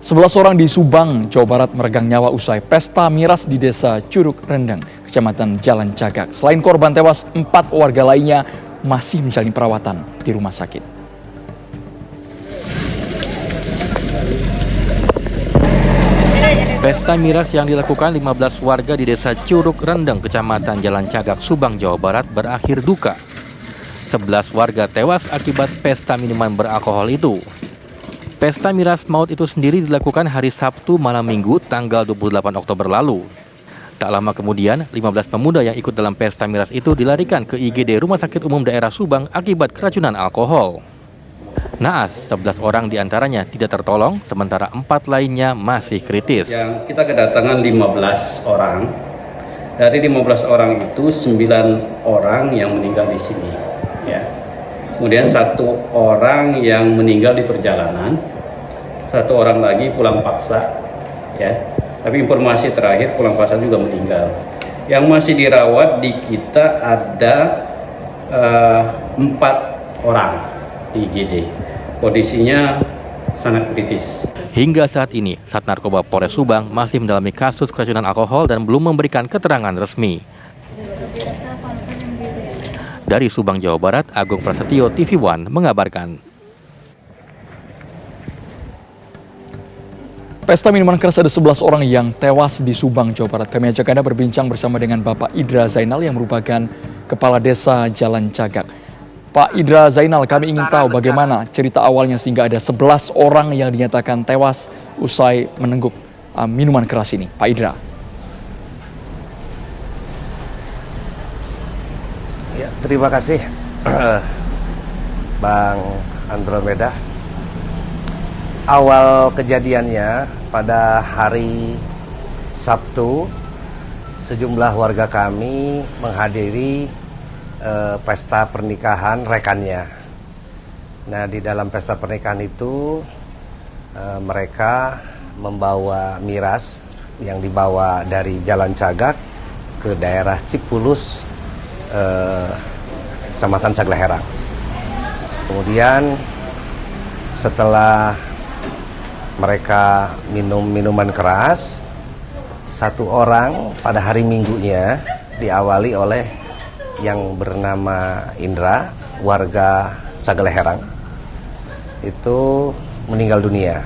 11 orang di Subang, Jawa Barat meregang nyawa usai pesta miras di Desa Curug Rendang, Kecamatan Jalan Cagak. Selain korban tewas, 4 warga lainnya masih menjalani perawatan di rumah sakit. Pesta miras yang dilakukan 15 warga di Desa Curug Rendang, Kecamatan Jalan Cagak, Subang, Jawa Barat berakhir duka. 11 warga tewas akibat pesta minuman beralkohol itu. Pesta miras maut itu sendiri dilakukan hari Sabtu malam Minggu tanggal 28 Oktober lalu. Tak lama kemudian, 15 pemuda yang ikut dalam pesta miras itu dilarikan ke IGD Rumah Sakit Umum Daerah Subang akibat keracunan alkohol. Naas, 11 orang diantaranya tidak tertolong, sementara 4 lainnya masih kritis. Yang kita kedatangan 15 orang. Dari 15 orang itu 9 orang yang meninggal di sini. Ya. Kemudian 1 orang yang meninggal di perjalanan, 1 orang lagi pulang paksa. Ya. Tapi informasi terakhir pulang paksa juga meninggal. Yang masih dirawat di kita ada 4 orang di IGD. Kondisinya sangat kritis. Hingga saat ini, Sat Narkoba Polres Subang masih mendalami kasus keracunan alkohol dan belum memberikan keterangan resmi. Dari Subang, Jawa Barat, Agung Prasetyo, TV One mengabarkan. Pesta minuman keras, ada 11 orang yang tewas di Subang, Jawa Barat. Kami ajak Anda berbincang bersama dengan Bapak Idra Zainal yang merupakan Kepala Desa Jalan Cagak. Pak Idra Zainal, kami ingin tahu bagaimana cerita awalnya sehingga ada 11 orang yang dinyatakan tewas usai menengguk minuman keras ini. Pak Idra. Ya, terima kasih Bang Andromeda. Awal kejadiannya pada hari Sabtu, sejumlah warga kami menghadiri pesta pernikahan rekannya. Nah, di dalam pesta pernikahan itu mereka membawa miras yang dibawa dari Jalan Cagak ke daerah Cipulus, Kecamatan Sagleherang. Kemudian setelah mereka minum minuman keras, 1 orang pada hari Minggunya diawali oleh yang bernama Indra, warga Sagleherang, itu meninggal dunia.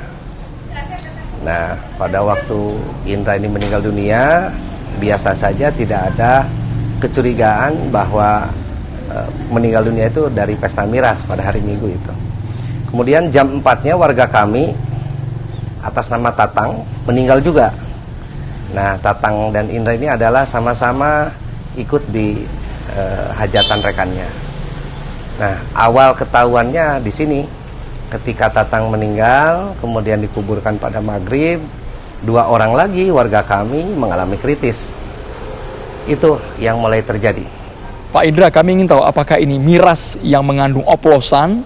Nah, pada waktu Indra ini meninggal dunia, biasa saja, tidak ada kecurigaan bahwa meninggal dunia itu dari pesta miras pada hari Minggu itu. Kemudian jam 4-nya warga kami atas nama Tatang meninggal juga. Nah, Tatang dan Indra ini adalah sama-sama ikut di hajatan rekannya. Nah, awal ketahuannya di sini ketika Tatang meninggal, kemudian dikuburkan pada maghrib, 2 orang lagi warga kami mengalami kritis. Itu yang mulai terjadi. Pak Idra, kami ingin tahu apakah ini miras yang mengandung oplosan,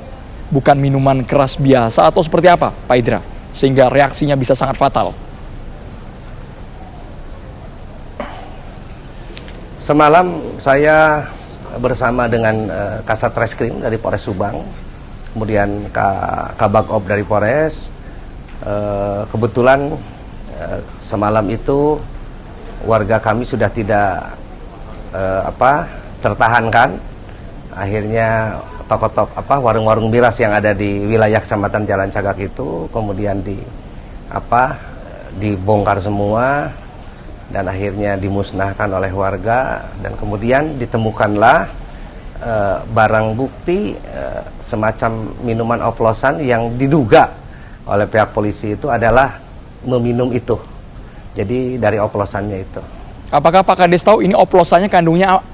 bukan minuman keras biasa, atau seperti apa, Pak Idra? Sehingga reaksinya bisa sangat fatal. Semalam saya bersama dengan Kasat Reskrim dari Polres Subang, kemudian Kabag Op dari Polres. Kebetulan semalam itu warga kami sudah tidak tertahankan. Akhirnya warung-warung miras yang ada di wilayah Kecamatan Jalan Cagak itu kemudian dibongkar semua. Dan akhirnya dimusnahkan oleh warga, dan kemudian ditemukanlah barang bukti semacam minuman oplosan yang diduga oleh pihak polisi itu adalah meminum itu. Jadi dari oplosannya itu. Apakah Pak Kades tahu ini oplosannya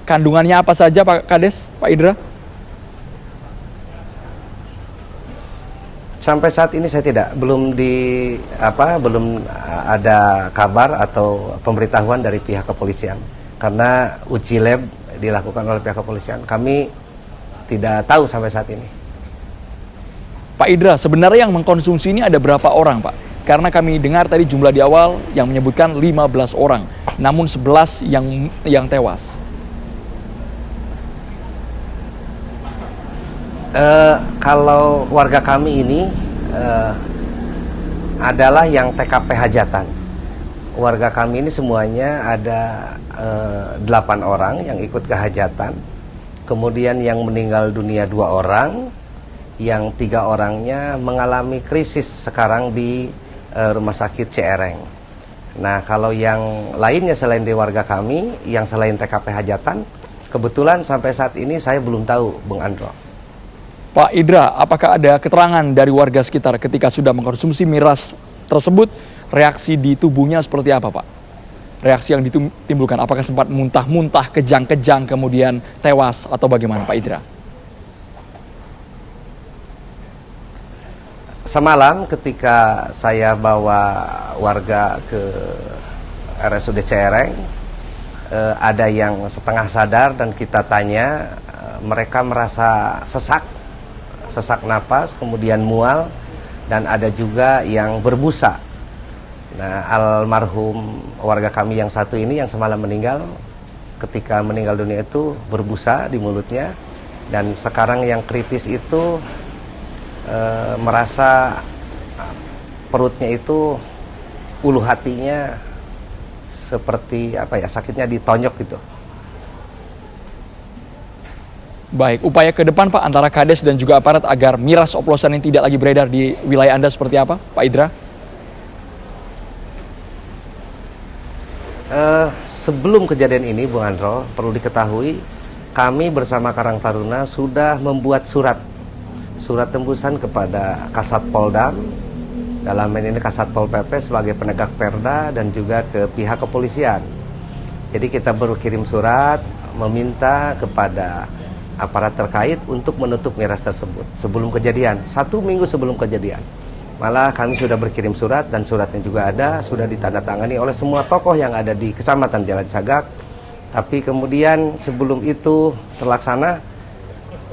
kandungannya apa saja, Pak Kades, Pak Idra? Sampai saat ini saya belum ada kabar atau pemberitahuan dari pihak kepolisian, karena uji lab dilakukan oleh pihak kepolisian. Kami tidak tahu sampai saat ini. Pak Idra, sebenarnya yang mengkonsumsi ini ada berapa orang, Pak? Karena kami dengar tadi jumlah di awal yang menyebutkan 15 orang, namun 11 yang tewas. Kalau warga kami ini adalah yang TKP hajatan. Warga kami ini semuanya ada 8 orang yang ikut ke hajatan. Kemudian yang meninggal dunia 2 orang, yang 3 orangnya mengalami krisis sekarang di rumah sakit Ciereng. Nah, kalau yang lainnya selain di warga kami, yang selain TKP hajatan, kebetulan sampai saat ini saya belum tahu, Bung Andro. Pak Idra, apakah ada keterangan dari warga sekitar ketika sudah mengkonsumsi miras tersebut, reaksi di tubuhnya seperti apa, Pak? Reaksi yang ditimbulkan, apakah sempat muntah-muntah, kejang-kejang, kemudian tewas, atau bagaimana, Pak Idra? Semalam ketika saya bawa warga ke RSUD Ciereng, ada yang setengah sadar dan kita tanya, mereka merasa sesak napas, kemudian mual, dan ada juga yang berbusa. Nah, almarhum warga kami yang satu ini yang semalam meninggal, ketika meninggal dunia itu berbusa di mulutnya, dan sekarang yang kritis itu merasa perutnya itu, ulu hatinya seperti apa ya, sakitnya ditonjok gitu. Baik, upaya ke depan Pak antara Kades dan juga aparat agar miras oplosan ini tidak lagi beredar di wilayah Anda seperti apa, Pak Idra? Sebelum kejadian ini, Bung Andro, perlu diketahui kami bersama Karang Taruna sudah membuat surat tembusan kepada Kasat Poldam, dalam ini Kasat Pol PP sebagai penegak perda, dan juga ke pihak kepolisian. Jadi kita berkirim surat meminta kepada aparat terkait untuk menutup miras tersebut sebelum kejadian, 1 minggu sebelum kejadian. Malah kami sudah berkirim surat, dan suratnya juga ada, sudah ditandatangani oleh semua tokoh yang ada di Kecamatan Jalan Cagak. Tapi kemudian sebelum itu terlaksana,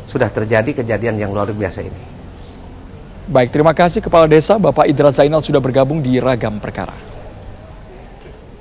sudah terjadi kejadian yang luar biasa ini. Baik, terima kasih Kepala Desa Bapak Idra Zainal sudah bergabung di Ragam Perkara.